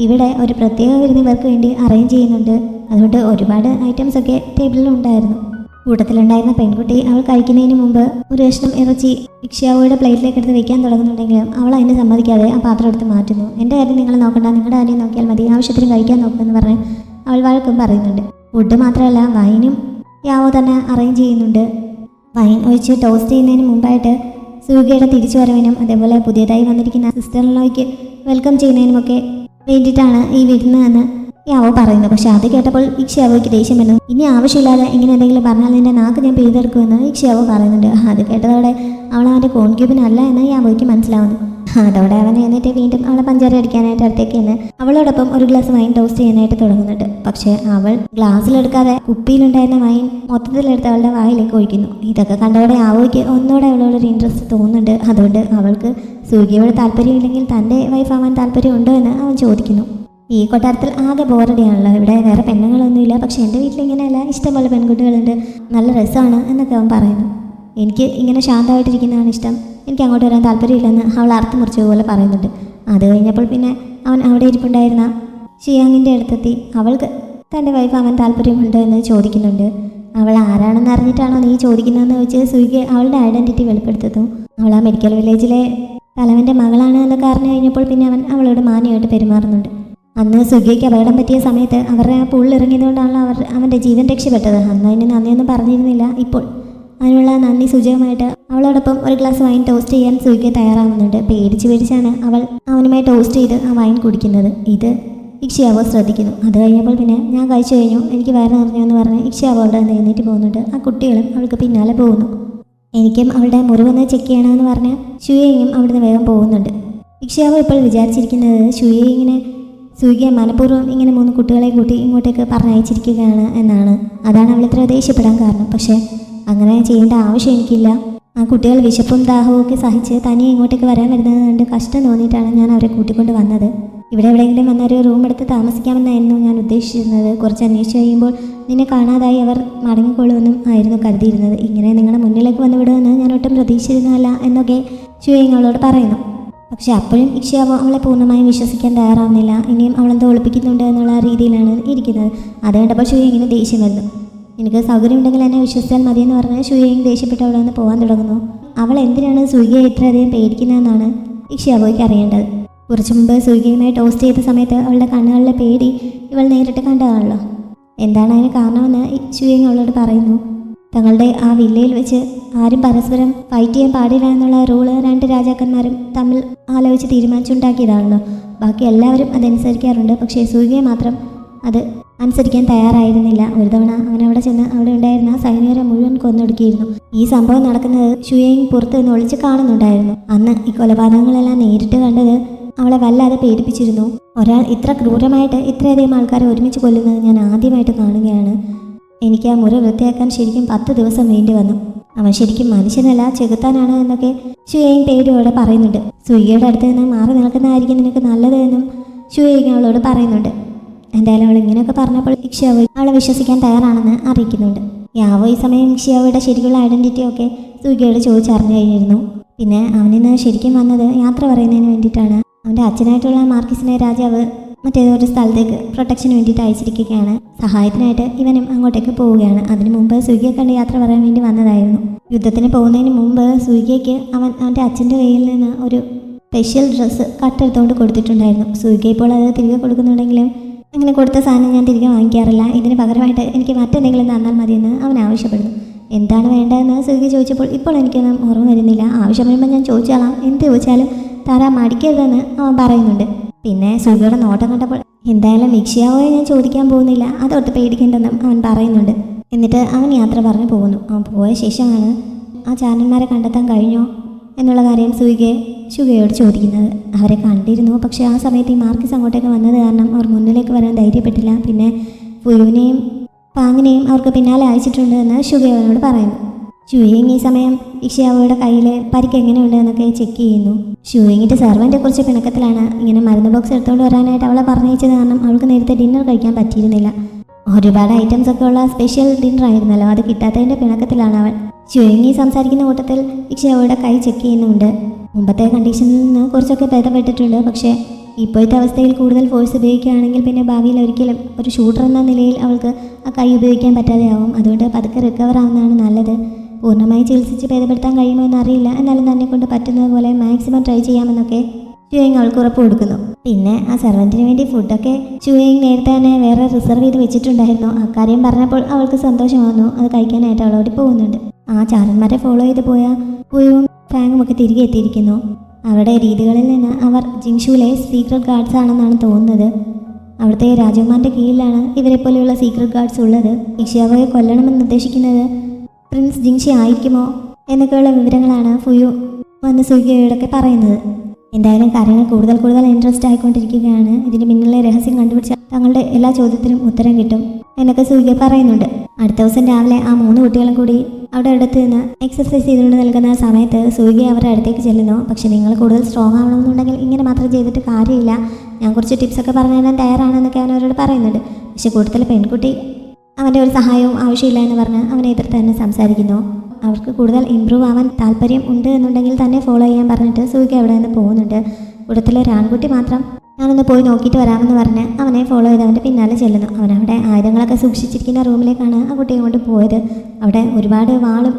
ഇവിടെ ഒരു പ്രത്യേക വിരുന്ന് ഇവർക്ക് വേണ്ടി അറേഞ്ച് ചെയ്യുന്നുണ്ട്. അതുകൊണ്ട് ഒരുപാട് ഐറ്റംസ് ഒക്കെ ടേബിളിലുണ്ടായിരുന്നു. കൂട്ടത്തിലുണ്ടായിരുന്ന പെൺകുട്ടി അവൾ കഴിക്കുന്നതിന് മുമ്പ് ഒരു കഷ്ണം ഇറച്ചി ഇക്ഷ്യാവോയുടെ പ്ലേറ്റിലേക്ക് എടുത്ത് വെക്കാൻ തുടങ്ങുന്നുണ്ടെങ്കിലും അവൾ അതിന് സമ്മതിക്കാതെ ആ പാത്രം എടുത്ത് മാറ്റുന്നു. എൻ്റെ കാര്യം നിങ്ങൾ നോക്കണ്ട, നിങ്ങളുടെ കാര്യം നോക്കിയാൽ മതി, ആവശ്യത്തിന് കഴിക്കാൻ നോക്കുമെന്ന് പറഞ്ഞ് അവൾ വഴക്കും പറയുന്നുണ്ട്. ഫുഡ് മാത്രമല്ല വൈനും യാവോ തന്നെ അറേഞ്ച് ചെയ്യുന്നുണ്ട്. വൈൻ ഒഴിച്ച് ടോസ്റ്റ് ചെയ്യുന്നതിന് മുമ്പായിട്ട് സുഗയുടെ തിരിച്ചുവരവിനും അതേപോലെ പുതിയതായി വന്നിരിക്കുന്ന സിസ്റ്ററിനോയ്ക്ക് വെൽക്കം ചെയ്യുന്നതിനുമൊക്കെ വേണ്ടിയിട്ടാണ് ഈ വിരുന്ന് എന്ന് യാവോ പറയുന്നു. പക്ഷെ അത് കേട്ടപ്പോൾ ഇക്ഷ്യാവോയ്ക്ക് ദേഷ്യം വരുന്നു. ഇനി ആവശ്യമില്ലാതെ ഇങ്ങനെ എന്തെങ്കിലും പറഞ്ഞാൽ നിന്റെ നാക്ക് ഞാൻ പിഴുതെടുക്കുമെന്ന് ഇക്ഷ്യാവോ പറയുന്നുണ്ട്. അത് കേട്ടതോടെ അവൾ അവൻ്റെ കോൺക്യൂബിനല്ല എന്ന് യാവോയ്ക്ക് മനസ്സിലാവുന്നു. അതോടെ അവൻ എന്നിട്ട് വീണ്ടും അവളെ പഞ്ചാര അടിക്കാനായിട്ട് അടുത്തേക്ക് നിന്ന് അവളോടൊപ്പം ഒരു ഗ്ലാസ് വൈൻ ടോസ്റ്റ് ചെയ്യാനായിട്ട് തുടങ്ങുന്നുണ്ട്. പക്ഷേ അവൾ ഗ്ലാസ്സിലെടുക്കാതെ കുപ്പിയിലുണ്ടായിരുന്ന വൈൻ മൊത്തത്തിലെടുത്ത് അവളുടെ വായിലേക്ക് ഒഴിക്കുന്നു. ഇതൊക്കെ കണ്ടതോടെ യാവോയ്ക്ക് ഒന്നുകൂടെ അവളോടൊരു ഇൻട്രസ്റ്റ് തോന്നുന്നുണ്ട്. അതുകൊണ്ട് അവൾക്ക് സുഗിയോട് താല്പര്യമില്ലെങ്കിൽ തൻ്റെ വൈഫാവാൻ താല്പര്യമുണ്ടോ എന്ന് അവൻ ചോദിക്കുന്നു. ഈ കൊട്ടാരത്തിൽ ആകെ ബോറടിയാണല്ലോ, ഇവിടെ വേറെ പെണ്ണുങ്ങളൊന്നുമില്ല. പക്ഷേ എൻ്റെ വീട്ടിലിങ്ങനെയല്ല, ഇഷ്ടംപോലെ പെൺകുട്ടികളുണ്ട്, നല്ല രസമാണ് എന്നൊക്കെ അവൻ പറയുന്നു. എനിക്ക് ഇങ്ങനെ ശാന്തമായിട്ടിരിക്കുന്നതാണ് ഇഷ്ടം, എനിക്ക് അങ്ങോട്ട് വരാൻ താല്പര്യമില്ലെന്ന് അവൾ അർത്ഥം മുറിച്ചതുപോലെ പറയുന്നുണ്ട്. അത് കഴിഞ്ഞപ്പോൾ പിന്നെ അവൻ അവിടെ ഇരിപ്പുണ്ടായിരുന്ന ഷിയാങ്ങിൻ്റെ അടുത്തെത്തി അവൾക്ക് തൻ്റെ വൈഫ് അവൻ താല്പര്യമുണ്ടോ എന്ന് ചോദിക്കുന്നുണ്ട്. അവൾ ആരാണെന്ന് അറിഞ്ഞിട്ടാണോ നീ ചോദിക്കുന്നതെന്ന് വെച്ച് സുഗി അവളുടെ ഐഡൻറ്റിറ്റി വെളിപ്പെടുത്തുന്നു. അവൾ ആ മെഡിക്കൽ വില്ലേജിലെ തലവൻ്റെ മകളാണ് എന്നൊക്കെ അറിഞ്ഞു കഴിഞ്ഞപ്പോൾ പിന്നെ അവൻ അവളോട് മാന്യമായിട്ട് പെരുമാറുന്നുണ്ട്. അന്ന് സുഗിക്ക് അപകടം പറ്റിയ സമയത്ത് അവരുടെ ആ പൂളിൽ ഇറങ്ങിയതുകൊണ്ടാണല്ലോ അവൻ്റെ ജീവൻ രക്ഷപ്പെട്ടത്. അന്ന് അതിന് നന്ദിയൊന്നും പറഞ്ഞിരുന്നില്ല. ഇപ്പോൾ അതിനുള്ള നന്ദി സൂചകമായിട്ട് അവളോടൊപ്പം ഒരു ഗ്ലാസ് വൈൻ ടോസ്റ്റ് ചെയ്യാൻ സുഗി തയ്യാറാവുന്നുണ്ട്. പേടിച്ചാണ് അവൾ അവനുമായി ടോസ്റ്റ് ചെയ്ത് ആ വൈൻ കുടിക്കുന്നത്. ഇത് ഇക്ഷ്യാവോ ശ്രദ്ധിക്കുന്നു. അത് കഴിഞ്ഞപ്പോൾ പിന്നെ ഞാൻ കഴിച്ചു കഴിഞ്ഞു, എനിക്ക് വയറ് നിറഞ്ഞു എന്ന് പറഞ്ഞ് ഇക്ഷ്യാവോ അവിടെ നിന്ന് എഴുന്നേറ്റ് പോകുന്നുണ്ട്. ആ കുട്ടികളും അവൾക്ക് പിന്നാലെ പോകുന്നു. എനിക്കും അവളുടെ മുറിവൊന്ന് ചെക്ക് ചെയ്യണമെന്ന് പറഞ്ഞ് ഷുയേയും അവിടുന്ന് വേഗം പോകുന്നുണ്ട്. ഇക്ഷ്യാവോ ഇപ്പോൾ വിചാരിച്ചിരിക്കുന്നത് ഷുയേയിങ്ങിനെ സുഗിയെ മനഃപൂർവ്വം ഇങ്ങനെ 3 കുട്ടികളെ കൂട്ടി ഇങ്ങോട്ടേക്ക് പറഞ്ഞയച്ചിരിക്കുകയാണ് എന്നാണ്. അതാണ് അവൾ ഇത്ര ദേഷ്യപ്പെടാൻ കാരണം. പക്ഷേ അങ്ങനെ ചെയ്യേണ്ട ആവശ്യം എനിക്കില്ല. ആ കുട്ടികൾ വിശപ്പും ദാഹവും ഒക്കെ സഹിച്ച് തനിയെ ഇങ്ങോട്ടേക്ക് വരാൻ വരുന്നത് കൊണ്ട് കഷ്ടം തോന്നിയിട്ടാണ് ഞാൻ അവരെ കൂട്ടിക്കൊണ്ട് വന്നത്. ഇവിടെ എവിടെയെങ്കിലും വന്നൊരു റൂം എടുത്ത് താമസിക്കാമെന്നായിരുന്നു ഞാൻ ഉദ്ദേശിച്ചിരുന്നത്. കുറച്ച് അന്വേഷിച്ച് കഴിയുമ്പോൾ നിന്നെ കാണാതായി അവർ മടങ്ങിക്കൊള്ളുമെന്നും ആയിരുന്നു കരുതിയിരുന്നത്. ഇങ്ങനെ നിങ്ങളുടെ മുന്നിലേക്ക് വന്നു വിടുമെന്ന് ഞാൻ ഒട്ടും പ്രതീക്ഷിച്ചിരുന്നതല്ല എന്നൊക്കെ ഷുയേങ് അവളോട് പറയുന്നു. പക്ഷെ അപ്പോഴും ഇക്ഷ്യാവോ അവളെ പൂർണ്ണമായും വിശ്വസിക്കാൻ തയ്യാറാവുന്നില്ല. ഇനിയും അവളെന്തോ ഒളിപ്പിക്കുന്നുണ്ട് എന്നുള്ള രീതിയിലാണ് ഇരിക്കുന്നത്. അത് കണ്ടപ്പോൾ ഷുയേങ്ങിന് ദേഷ്യം വരുന്നു. എനിക്ക് സൗകര്യമുണ്ടെങ്കിൽ എന്നെ വിശ്വസിച്ചാൽ മതിയെന്ന് പറഞ്ഞ് ഷുയേങ് ദേഷ്യപ്പെട്ട് അവിടെ നിന്ന് പോകാൻ തുടങ്ങുന്നു. അവൾ എന്തിനാണ് സുഗിയെ ഇത്രയധികം പേടിക്കുന്നതെന്നാണ് ഇക്ഷ്യാവോയ്ക്ക് അറിയേണ്ടത്. കുറച്ചു മുമ്പ് സുഗിയുമായി ടോസ്റ്റ് ചെയ്ത സമയത്ത് അവളുടെ കണ്ണുകളിലെ പേടി ഇവൾ നേരിട്ട് കണ്ടതാണല്ലോ. എന്താണ് അതിന് കാരണമെന്ന് ഷുയേങ് അവളോട് പറയുന്നു. തങ്ങളുടെ ആ വില്ലയിൽ വെച്ച് ആരും പരസ്പരം ഫൈറ്റ് ചെയ്യാൻ പാടില്ല എന്നുള്ള റൂള് 2 രാജാക്കന്മാരും തമ്മിൽ ആലോചിച്ച് തീരുമാനിച്ചുണ്ടാക്കിയതാണല്ലോ. ബാക്കി എല്ലാവരും അതനുസരിക്കാറുണ്ട്. പക്ഷേ സുഗിയെ മാത്രം അത് അനുസരിക്കാൻ തയ്യാറായിരുന്നില്ല. ഒരു തവണ അവനവിടെ ചെന്ന് അവിടെ ഉണ്ടായിരുന്ന സൈനികരെ മുഴുവൻ കൊന്നൊടുക്കിയിരുന്നു. ഈ സംഭവം നടക്കുന്നത് ഷുയേങ് പുറത്ത് നിന്ന് ഒളിച്ച് കാണുന്നുണ്ടായിരുന്നു. അന്ന് ഈ കൊലപാതകങ്ങളെല്ലാം നേരിട്ട് കണ്ടത് അവളെ വല്ലാതെ പേടിപ്പിച്ചിരുന്നു. ഒരാൾ ഇത്ര ക്രൂരമായിട്ട് ഇത്രയധികം ആൾക്കാരെ ഒരുമിച്ച് കൊല്ലുന്നത് ഞാൻ ആദ്യമായിട്ട് കാണുകയാണ്. എനിക്ക് ആ മുറി വൃത്തിയാക്കാൻ ശരിക്കും 10 ദിവസം വേണ്ടി വന്നു. അവൻ ശരിക്കും മനുഷ്യനല്ല, ചെകുത്താനാണ് എന്നൊക്കെ ഷുയേങ് പേടിയോടെ പറയുന്നുണ്ട്. സുഗിയുടെ അടുത്ത് നിന്ന് മാറി നിൽക്കുന്നതായിരിക്കും നിനക്ക് നല്ലത് എന്നും ഷുയേങ് അവളോട് പറയുന്നുണ്ട്. എന്തായാലും അവൾ ഇങ്ങനെയൊക്കെ പറഞ്ഞപ്പോൾ ഇക്ഷ്യാവോ അവളെ വിശ്വസിക്കാൻ തയ്യാറാണെന്ന് അറിയിക്കുന്നുണ്ട്. യാവോ ഈ സമയം ഇക്ഷ്യാവോയുടെ ശരിക്കുള്ള ഐഡൻറ്റിറ്റി ഒക്കെ സുഗിയോട് ചോദിച്ചറിഞ്ഞു കഴിഞ്ഞിരുന്നു. പിന്നെ അവനിന്ന് ശരിക്കും വന്നത് യാത്ര പറയുന്നതിന് വേണ്ടിയിട്ടാണ്. അവൻ്റെ അച്ഛനായിട്ടുള്ള മാർക്കിസിനെ രാജാവ് മറ്റേതൊരു സ്ഥലത്തേക്ക് പ്രൊട്ടക്ഷന് വേണ്ടിയിട്ട് അയച്ചിരിക്കുകയാണ്. സഹായത്തിനായിട്ട് ഇവനും അങ്ങോട്ടേക്ക് പോവുകയാണ്. അതിനു മുമ്പ് സുഗിയെ കണ്ട് യാത്ര പറയാൻ വേണ്ടി വന്നതായിരുന്നു. യുദ്ധത്തിന് പോകുന്നതിന് മുമ്പ് സുഗിയയ്ക്ക് അവൻ്റെ അച്ഛൻ്റെ കയ്യിൽ നിന്ന് ഒരു സ്പെഷ്യൽ ഡ്രസ്സ് കട്ടെടുത്തുകൊണ്ട് കൊടുത്തിട്ടുണ്ടായിരുന്നു. സുഗി ഇപ്പോൾ അത് തിരികെ കൊടുക്കുന്നുണ്ടെങ്കിലും അങ്ങനെ കൊടുത്ത സാധനം ഞാൻ തിരികെ വാങ്ങിക്കാറില്ല. ഇതിന് പകരമായിട്ട് എനിക്ക് മറ്റെന്തെങ്കിലും തന്നാൽ മതിയെന്ന് അവൻ ആവശ്യപ്പെടുന്നു. എന്താണ് വേണ്ടതെന്ന് സുഗി ചോദിച്ചപ്പോൾ ഇപ്പോൾ എനിക്കൊന്നും ഓർമ്മ വരുന്നില്ല. ആവശ്യം വരുമ്പോൾ ഞാൻ ചോദിച്ചാലാം, എന്ത് ചോദിച്ചാലും തരാൻ മടിക്കരുതെന്ന് അവൻ പറയുന്നുണ്ട്. പിന്നെ സുഗിയുടെ നോട്ടം കണ്ടപ്പോൾ എന്തായാലും ഇക്ഷ്യാവോയെ ഞാൻ ചോദിക്കാൻ പോകുന്നില്ല, അതൊട്ട് പേടിക്കേണ്ടെന്നും അവൻ പറയുന്നുണ്ട്. എന്നിട്ട് അവൻ യാത്ര പറഞ്ഞു പോകുന്നു. അവൻ പോയ ശേഷമാണ് ആ ചാരന്മാരെ കണ്ടെത്താൻ കഴിഞ്ഞോ എന്നുള്ള കാര്യം ശുഗയോട് ചോദിക്കുന്നത്. അവരെ കണ്ടിരുന്നു, പക്ഷേ ആ സമയത്ത് ഈ മാർക്കിസ് അങ്ങോട്ടേക്ക് വന്നത് കാരണം അവർ മുന്നിലേക്ക് വരാൻ ധൈര്യപ്പെട്ടില്ല. പിന്നെ ഫുയുവിനെയും പാങ്ങിനെയും അവർക്ക് പിന്നാലെ അയച്ചിട്ടുണ്ട് എന്ന് ശുഗയോനോട് പറയുന്നു. ഷുയിങ് ഈ സമയം ഇക്ഷിയാവോയുടെ കയ്യിലെ പരിക്ക് എങ്ങനെയുണ്ട് എന്നൊക്കെ ചെക്ക് ചെയ്യുന്നു. ഷുയിങ്ങിൻ്റെ സെർവൻ്റെ കുറിച്ച് പിണക്കത്തിലാണ്. ഇങ്ങനെ മരുന്ന് ബോക്സ് എടുത്തുകൊണ്ട് വരാനായിട്ട് അവളെ പറഞ്ഞയച്ചത് കാരണം അവൾക്ക് നേരത്തെ ഡിന്നർ കഴിക്കാൻ പറ്റിയിരുന്നില്ല. ഒരുപാട് ഐറ്റംസ് ഒക്കെ ഉള്ള സ്പെഷ്യൽ ഡിന്നർ ആയിരുന്നല്ലോ, അത് കിട്ടാത്തതിൻ്റെ പിണക്കത്തിലാണ് അവൾ. ഷുയിങ് സംസാരിക്കുന്ന കൂട്ടത്തിൽ ഇക്ഷിയാവോയുടെ കൈ ചെക്ക് ചെയ്യുന്നുണ്ട്. മുമ്പത്തെ കണ്ടീഷനിൽ നിന്ന് കുറച്ചൊക്കെ ഭേദപ്പെട്ടിട്ടുണ്ട്, പക്ഷേ ഇപ്പോഴത്തെ അവസ്ഥയിൽ കൂടുതൽ ഫോഴ്സ് ഉപയോഗിക്കുകയാണെങ്കിൽ പിന്നെ ഭാവിയിൽ ഒരിക്കലും ഒരു ഷൂട്ടർ എന്ന നിലയിൽ അവൾക്ക് ആ കൈ ഉപയോഗിക്കാൻ പറ്റാതെയാവും. അതുകൊണ്ട് പതുക്കെ റിക്കവർ ആവുന്നതാണ് നല്ലത്. പൂർണ്ണമായി ചികിത്സിച്ച് ഭേദപ്പെടുത്താൻ കഴിയുമോ എന്നറിയില്ല, എന്നാലും തന്നെ കൊണ്ട് പറ്റുന്നത് പോലെ മാക്സിമം ട്രൈ ചെയ്യാമെന്നൊക്കെ ഷുയിങ് അവൾക്ക് ഉറപ്പ് കൊടുക്കുന്നു. പിന്നെ ആ സെർവൻറ്റിന് വേണ്ടി ഫുഡൊക്കെ ഷുയിങ് നേരത്തെ തന്നെ വേറെ റിസർവ് ചെയ്ത് വെച്ചിട്ടുണ്ടായിരുന്നു. അക്കാര്യം പറഞ്ഞപ്പോൾ അവൾക്ക് സന്തോഷം വന്നു. അത് കഴിക്കാനായിട്ട് അവളോട് പോകുന്നുണ്ട്. ആ ചാരന്മാരെ ഫോളോ ചെയ്ത് പോയ പുയും ഫാങ്ങും ഒക്കെ തിരികെ എത്തിയിരിക്കുന്നു. അവരുടെ രീതികളിൽ നിന്ന് അവർ ജിങ്ഷുവിലെ സീക്രട്ട് ഗാർഡ്സ് ആണെന്നാണ് തോന്നുന്നത്. അവിടുത്തെ രാജകുമാരൻ്റെ കീഴിലാണ് ഇവരെ പോലെയുള്ള സീക്രട്ട് ഗാർഡ്സ് ഉള്ളത്. ഇക്ഷിയാവോയെ കൊല്ലണമെന്ന് നിർദ്ദേശിക്കുന്നത് പ്രിൻസ് ജിങ്ഷി ആയിരിക്കുമോ എന്നൊക്കെയുള്ള വിവരങ്ങളാണ് ഫുയു വന്ന് സുഗിയോടൊക്കെ പറയുന്നത്. എന്തായാലും കാര്യങ്ങൾ കൂടുതൽ ഇൻട്രസ്റ്റ് ആയിക്കൊണ്ടിരിക്കുകയാണ്. ഇതിന് പിന്നിലെ രഹസ്യം കണ്ടുപിടിച്ച തങ്ങളുടെ എല്ലാ ചോദ്യത്തിനും ഉത്തരം കിട്ടും എന്നൊക്കെ സുഗിയ പറയുന്നുണ്ട്. അടുത്ത ദിവസം രാവിലെ ആ 3 കുട്ടികളും കൂടി അവിടെ അടുത്ത് നിന്ന് എക്സർസൈസ് ചെയ്തുകൊണ്ട് നിൽക്കുന്ന സമയത്ത് സുഗിയ അവരുടെ അടുത്തേക്ക് ചെല്ലുന്നു. പക്ഷെ നിങ്ങൾ കൂടുതൽ സ്ട്രോങ് ആവണമെന്നുണ്ടെങ്കിൽ ഇങ്ങനെ മാത്രം ചെയ്തിട്ട് കാര്യമില്ല, ഞാൻ കുറച്ച് ടിപ്സൊക്കെ പറഞ്ഞു തരാൻ തയ്യാറാണെന്നൊക്കെ അവൻ അവരോട് പറയുന്നുണ്ട്. പക്ഷെ കൂടുതൽ പെൺകുട്ടി അവൻ്റെ ഒരു സഹായവും ആവശ്യമില്ല എന്ന് പറഞ്ഞ് അവനെ എതിർത്ത് തന്നെ സംസാരിക്കുന്നു. അവർക്ക് കൂടുതൽ ഇമ്പ്രൂവ് ആവാൻ താല്പര്യം ഉണ്ട് എന്നുണ്ടെങ്കിൽ തന്നെ ഫോളോ ചെയ്യാൻ പറഞ്ഞിട്ട് സുഗിയ അവിടെ നിന്ന് പോകുന്നുണ്ട്. കൂട്ടത്തിലൊരു ആൺകുട്ടി മാത്രം ഞാനൊന്ന് പോയി നോക്കിയിട്ട് വരാമെന്ന് പറഞ്ഞ് അവനെ ഫോളോ ചെയ്ത് അവൻ്റെ പിന്നാലെ ചെല്ലുന്നു. അവനവിടെ ആയുധങ്ങളൊക്കെ സൂക്ഷിച്ചിരിക്കുന്ന റൂമിലേക്കാണ് ആ കുട്ടിയെ കൊണ്ട് പോയത്. അവിടെ ഒരുപാട് വാളും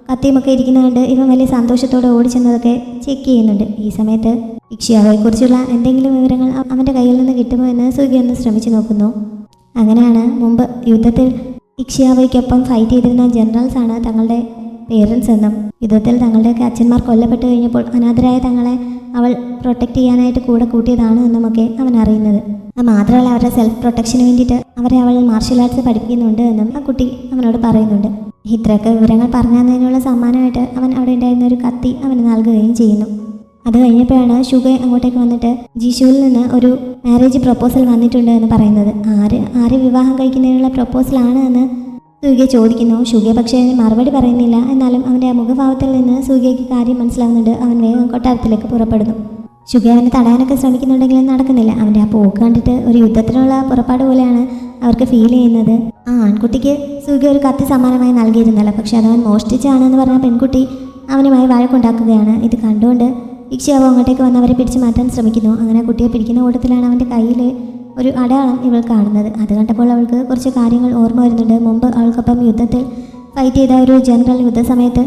കത്തിയുമൊക്കെ ഇരിക്കുന്നതുകൊണ്ട് ഇവൻ വലിയ സന്തോഷത്തോടെ ഓടിച്ചെന്നതൊക്കെ ചെക്ക് ചെയ്യുന്നുണ്ട്. ഈ സമയത്ത് ഇക്ഷിയാവോയെക്കുറിച്ചുള്ള എന്തെങ്കിലും വിവരങ്ങൾ അവൻ്റെ കയ്യിൽ നിന്ന് കിട്ടുമോ എന്ന് സുഗിയ ഒന്ന് ശ്രമിച്ചു നോക്കുന്നു. അങ്ങനെയാണ് മുമ്പ് യുദ്ധത്തിൽ ഇക്ഷിയാവോയ്ക്കൊപ്പം ഫൈറ്റ് ചെയ്തിരുന്ന ജനറൽസാണ് തങ്ങളുടെ പേരൻസ് എന്നും യുദ്ധത്തിൽ തങ്ങളുടെയൊക്കെ അച്ഛന്മാർ കൊല്ലപ്പെട്ട് കഴിഞ്ഞപ്പോൾ അനാഥരായ തങ്ങളെ അവൾ പ്രൊട്ടക്റ്റ് ചെയ്യാനായിട്ട് കൂടെ കൂട്ടിയതാണ് എന്നുമൊക്കെ അവൻ അറിയുന്നത്. അത് മാത്രമല്ല അവരുടെ സെൽഫ് പ്രൊട്ടക്ഷന് വേണ്ടിയിട്ട് അവരെ അവൾ മാർഷ്യൽ ആർട്സ് പഠിപ്പിക്കുന്നുണ്ട് എന്നും ആ കുട്ടി അവനോട് പറയുന്നുണ്ട്. ഇത്രയൊക്കെ വിവരങ്ങൾ പറഞ്ഞു തന്നതിനുള്ള സമ്മാനമായിട്ട് അവൻ അവിടെ ഉണ്ടായിരുന്ന ഒരു കത്തി അവന് നൽകുകയും ചെയ്യുന്നു. അത് കഴിഞ്ഞപ്പോഴാണ് ഷുഗെ അങ്ങോട്ടേക്ക് വന്നിട്ട് ജിഷുവിൽ നിന്ന് ഒരു മാരേജ് പ്രപ്പോസൽ വന്നിട്ടുണ്ട് എന്ന് പറയുന്നത്. ആര് വിവാഹം കഴിക്കുന്നതിനുള്ള പ്രപ്പോസലാണ് എന്ന് സുഗെ ചോദിക്കുന്നു. ഷുഗെ പക്ഷേ അതിന് മറുപടി പറയുന്നില്ല. എന്നാലും അവൻ്റെ ആ മുഖഭാവത്തിൽ നിന്ന് സുഗയ്ക്ക് കാര്യം മനസ്സിലാവുന്നുണ്ട്. അവൻ വേഗം കൊട്ടാരത്തിലേക്ക് പുറപ്പെടുന്നു. ഷുഗെ അവനെ തടയാനൊക്കെ ശ്രമിക്കുന്നുണ്ടെങ്കിലും നടക്കുന്നില്ല. അവൻ്റെ ആ പോക്ക് കണ്ടിട്ട് ഒരു യുദ്ധത്തിനുള്ള പുറപ്പാട് പോലെയാണ് അവർക്ക് ഫീൽ ചെയ്യുന്നത്. ആ ആൺകുട്ടിക്ക് സുഗെ ഒരു കത്തി സമ്മാനമായി നൽകിയിരുന്നല്ലോ, പക്ഷെ അതവൻ മോഷ്ടിച്ചാണെന്ന് പറഞ്ഞ പെൺകുട്ടി അവനുമായി വഴക്കുണ്ടാക്കുകയാണ്. ഇത് കണ്ടുകൊണ്ട് ഇക്ഷിയാവോ അങ്ങോട്ടേക്ക് വന്ന് അവരെ പിടിച്ചു മാറ്റാൻ ശ്രമിക്കുന്നു. അങ്ങനെ കുട്ടിയെ പിടിക്കുന്ന കൂട്ടത്തിലാണ് അവൻ്റെ കയ്യിൽ ഒരു അടയാളം ഇവൾ കാണുന്നത്. അത് കണ്ടപ്പോൾ അവൾക്ക് കുറച്ച് കാര്യങ്ങൾ ഓർമ്മ വരുന്നുണ്ട്. മുമ്പ് അവൾക്കൊപ്പം യുദ്ധത്തിൽ ഫൈറ്റ് ചെയ്ത ഒരു ജനറൽ യുദ്ധസമയത്ത്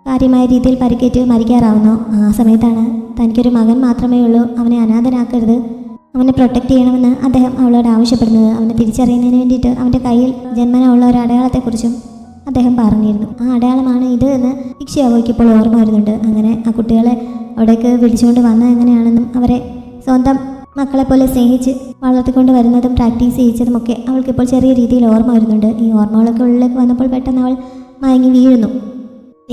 കാര്യമായ രീതിയിൽ പരിക്കേറ്റ് മരിക്കാറാവുന്നു. ആ സമയത്താണ് തനിക്കൊരു മകൻ മാത്രമേ ഉള്ളൂ, അവനെ അനാഥനാക്കരുത്, അവനെ പ്രൊട്ടക്റ്റ് ചെയ്യണമെന്ന് അദ്ദേഹം അവളോട് ആവശ്യപ്പെടുന്നത്. അവനെ തിരിച്ചറിയുന്നതിന് വേണ്ടിയിട്ട് അവൻ്റെ കയ്യിൽ ജന്മന ഉള്ള ഒരു അടയാളത്തെക്കുറിച്ചും അദ്ദേഹം പറഞ്ഞിരുന്നു. ആ അടയാളമാണ് ഇത് എന്ന് ഇക്ഷിയാവോയ്ക്ക് ഇപ്പോൾ ഓർമ്മ വരുന്നുണ്ട്. അങ്ങനെ ആ കുട്ടികളെ അവിടേക്ക് വിളിച്ചുകൊണ്ട് വന്നത് എങ്ങനെയാണെന്നും അവരെ സ്വന്തം മക്കളെപ്പോലെ സ്നേഹിച്ച് വളർത്തിക്കൊണ്ട് വരുന്നതും പ്രാക്ടീസ് ചെയ്യിച്ചതുമൊക്കെ അവൾക്കിപ്പോൾ ചെറിയ രീതിയിൽ ഓർമ്മ വരുന്നുണ്ട്. ഈ ഓർമ്മകളൊക്കെ ഉള്ളിലേക്ക് വന്നപ്പോൾ പെട്ടെന്ന് അവൾ മയങ്ങി വീഴുന്നു.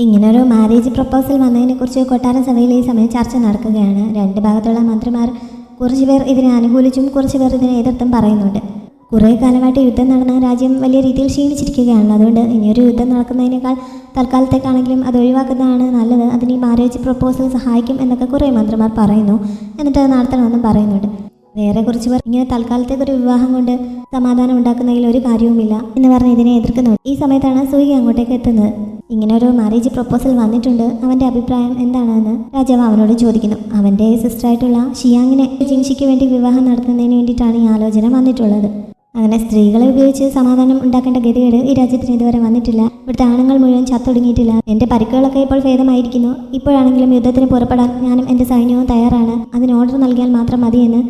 ഇങ്ങനൊരു മാരേജ് പ്രപ്പോസൽ വന്നതിനെക്കുറിച്ച് കൊട്ടാര സഭയിൽ ഈ സമയം ചർച്ച നടക്കുകയാണ്. 2 ഭാഗത്തുള്ള മന്ത്രിമാർ കുറച്ച് പേർ ഇതിനെ അനുകൂലിച്ചും കുറച്ച് പേർ ഇതിനെ എതിർത്തും പറയുന്നുണ്ട്. കുറേ കാലമായിട്ട് യുദ്ധം നടന്ന രാജ്യം വലിയ രീതിയിൽ ക്ഷീണിച്ചിരിക്കുകയാണല്ലോ. അതുകൊണ്ട് ഇനിയൊരു യുദ്ധം നടക്കുന്നതിനേക്കാൾ തൽക്കാലത്തേക്കാണെങ്കിലും അത് ഒഴിവാക്കുന്നതാണ് നല്ലത്. അതിന് ഈ മാരേജ് പ്രപ്പോസൽ സഹായിക്കും എന്നൊക്കെ കുറേ മന്ത്രിമാർ പറയുന്നു. എന്നിട്ട് അത് നടത്തണമെന്നും പറയുന്നുണ്ട്. വേറെ കുറച്ച് പേർ ഇങ്ങനെ തൽക്കാലത്തേക്കൊരു വിവാഹം കൊണ്ട് സമാധാനം ഉണ്ടാക്കുന്നതിൽ ഒരു കാര്യവുമില്ല എന്ന് പറഞ്ഞ് ഇതിനെ എതിർക്കുന്നുണ്ട്. ഈ സമയത്താണ് സുഗി അങ്ങോട്ടേക്ക് എത്തുന്നത്. ഇങ്ങനെ ഒരു മാരേജ് പ്രപ്പോസൽ വന്നിട്ടുണ്ട്, അവൻ്റെ അഭിപ്രായം എന്താണെന്ന് രാജാവ് അവനോട് ചോദിക്കുന്നു. അവൻ്റെ സിസ്റ്ററായിട്ടുള്ള ഷിയാങ്ങിനെ ജിങ്ഷിക്ക് വേണ്ടി വിവാഹം നടത്തുന്നതിന് വേണ്ടിയിട്ടാണ് ഈ ആലോചന വന്നിട്ടുള്ളത്. അങ്ങനെ സ്ത്രീകളെ ഉപയോഗിച്ച് സമാധാനം ഉണ്ടാക്കേണ്ട ഗതികേട് ഈ രാജ്യത്തിന് ഇതുവരെ വന്നിട്ടില്ല. ഇവിടുത്തെ ആണുങ്ങൾ മുഴുവൻ ചത്തൊടുങ്ങിയിട്ടില്ല. എൻ്റെ പരിക്കുകളൊക്കെ ഇപ്പോൾ ഭേദമായിരിക്കുന്നു. ഇപ്പോഴാണെങ്കിലും യുദ്ധത്തിന് പുറപ്പെടാൻ ഞാനും എൻ്റെ സൈന്യവും തയ്യാറാണ്. അതിന് ഓർഡർ നൽകിയാൽ മാത്രം മതിയെന്ന്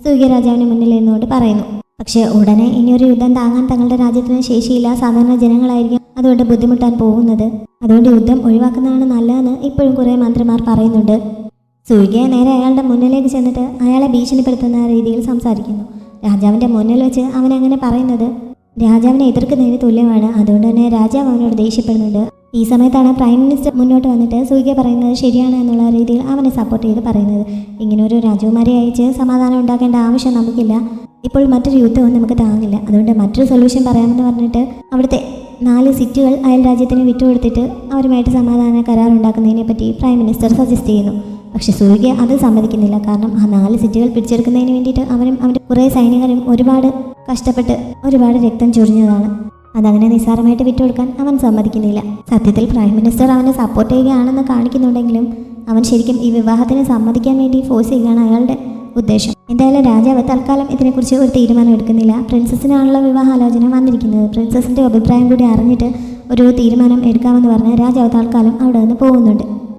സുഗിയ രാജാവിന് മുന്നിൽ നിന്നുകൊണ്ട് പറയുന്നു. പക്ഷേ ഉടനെ ഇനിയൊരു യുദ്ധം താങ്ങാൻ തങ്ങളുടെ രാജ്യത്തിന് ശേഷിയില്ല. സാധാരണ ജനങ്ങളായിരിക്കും അതുകൊണ്ട് ബുദ്ധിമുട്ടാൻ പോകുന്നത്. അതുകൊണ്ട് യുദ്ധം ഒഴിവാക്കുന്നതാണ് നല്ലതെന്ന് ഇപ്പോഴും കുറേ മന്ത്രിമാർ പറയുന്നുണ്ട്. സുഗിയ നേരെ അയാളുടെ മുന്നിലേക്ക് ചെന്നിട്ട് അയാളെ ഭീഷണിപ്പെടുത്തുന്ന രീതിയിൽ സംസാരിക്കുന്നു. രാജാവിൻ്റെ മുന്നിൽ വെച്ച് അവൻ അങ്ങനെ പറയുന്നത് രാജാവിനെ എതിർക്കുന്നതിന് തുല്യമാണ്. അതുകൊണ്ട് തന്നെ രാജാവ് അവനോട് ദേഷ്യപ്പെടുന്നുണ്ട്. ഈ സമയത്താണ് പ്രൈം മിനിസ്റ്റർ മുന്നോട്ട് വന്നിട്ട് സൂര്യ പറയുന്നത് ശരിയാണ് എന്നുള്ള രീതിയിൽ അവനെ സപ്പോർട്ട് ചെയ്ത് പറയുന്നത്. ഇങ്ങനെ ഒരു രാജകുമാരി അയച്ച് സമാധാനം ഉണ്ടാക്കേണ്ട ആവശ്യം നമുക്കില്ല. ഇപ്പോൾ മറ്റൊരു യുദ്ധവും നമുക്ക് താങ്ങില്ല. അതുകൊണ്ട് മറ്റൊരു സൊല്യൂഷൻ പറയാമെന്ന് പറഞ്ഞിട്ട് അവിടുത്തെ 4 സീറ്റുകൾ അയൽ രാജ്യത്തിന് വിട്ടുകൊടുത്തിട്ട് അവരുമായിട്ട് സമാധാന കരാർ ഉണ്ടാക്കുന്നതിനെ പറ്റി പ്രൈം മിനിസ്റ്റർ സജസ്റ്റ് ചെയ്യുന്നു. പക്ഷെ സൂര്യ അത് സമ്മതിക്കുന്നില്ല. കാരണം ആ 4 സീറ്റുകൾ പിടിച്ചെടുക്കുന്നതിന് വേണ്ടിയിട്ട് അവരും അവരുടെ കുറേ സൈനികരും ഒരുപാട് കഷ്ടപ്പെട്ട് ഒരുപാട് രക്തം ചൊരിഞ്ഞതാണ്. അതങ്ങനെ നിസ്സാരമായിട്ട് വിട്ടുകൊടുക്കാൻ അവൻ സമ്മതിക്കുന്നില്ല. സത്യത്തിൽ പ്രൈം മിനിസ്റ്റർ അവനെ സപ്പോർട്ട് ചെയ്യുകയാണെന്ന് കാണിക്കുന്നുണ്ടെങ്കിലും അവൻ ശരിക്കും ഈ വിവാഹത്തിന് സമ്മതിക്കാൻ വേണ്ടി ഫോഴ്സ് ചെയ്യുകയാണ് അയാളുടെ ഉദ്ദേശം. എന്തായാലും രാജാവ് തൽക്കാലം ഇതിനെക്കുറിച്ച് ഒരു തീരുമാനം എടുക്കുന്നില്ല. പ്രിൻസസിനാണുള്ള വിവാഹാലോചന വന്നിരിക്കുന്നത്. പ്രിൻസസിൻ്റെ അഭിപ്രായം കൂടി അറിഞ്ഞിട്ട് ഒരു തീരുമാനം എടുക്കാമെന്ന് പറഞ്ഞ് രാജാവ് തൽക്കാലം അവിടെ നിന്ന് പോകുന്നുണ്ട്.